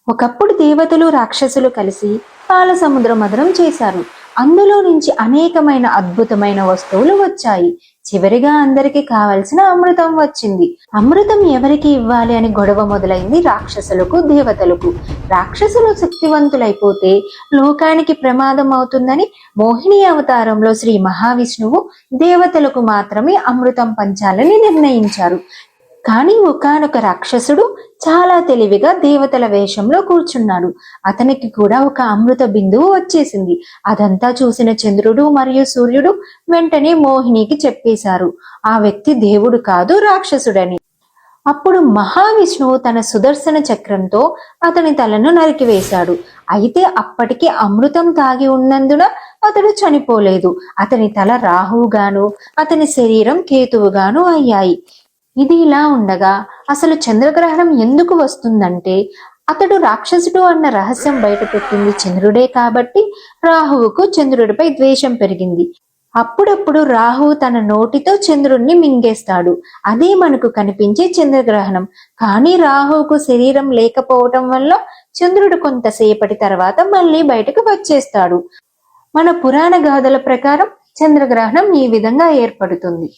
ఒకప్పుడు దేవతలు రాక్షసులు కలిసి పాల సముద్ర మథనం చేశారు. అందులో నుంచి అనేకమైన అద్భుతమైన వస్తువులు వచ్చాయి. చివరిగా అందరికి కావలసిన అమృతం వచ్చింది. అమృతం ఎవరికి ఇవ్వాలి అని గొడవ మొదలైంది రాక్షసులకు దేవతలకు. రాక్షసులు శక్తివంతులైపోతే లోకానికి ప్రమాదం అవుతుందని మోహిని అవతారంలో శ్రీ మహావిష్ణువు దేవతలకు మాత్రమే అమృతం పంచాలని నిర్ణయించారు. కానీ ఒకానొక రాక్షసుడు చాలా తెలివిగా దేవతల వేషంలో కూర్చున్నాడు. అతనికి కూడా ఒక అమృత బిందువు వచ్చేసింది. అదంతా చూసిన చంద్రుడు మరియు సూర్యుడు వెంటనే మోహినికి చెప్పేశారు, ఆ వ్యక్తి దేవుడు కాదు, రాక్షసుడని. అప్పుడు మహావిష్ణువు తన సుదర్శన చక్రంతో అతని తలను నరికివేశాడు. అయితే అప్పటికి అమృతం తాగి ఉన్నందున అతడు చనిపోలేదు. అతని తల రాహువుగాను అతని శరీరం కేతువుగాను అయ్యాయి. ఇది ఇలా ఉండగా అసలు చంద్రగ్రహణం ఎందుకు వస్తుందంటే అతడు రాక్షసుడు అన్న రహస్యం బయటపెట్టింది చంద్రుడే కాబట్టి రాహువుకు చంద్రుడిపై ద్వేషం పెరిగింది. అప్పుడప్పుడు రాహువు తన నోటితో చంద్రుణ్ణి మింగేస్తాడు. అదే మనకు కనిపించే చంద్రగ్రహణం. కానీ రాహువుకు శరీరం లేకపోవటం వల్ల చంద్రుడు కొంతసేపటి తర్వాత మళ్ళీ బయటకు వచ్చేస్తాడు. మన పురాణ గాథల ప్రకారం చంద్రగ్రహణం ఈ విధంగా ఏర్పడుతుంది.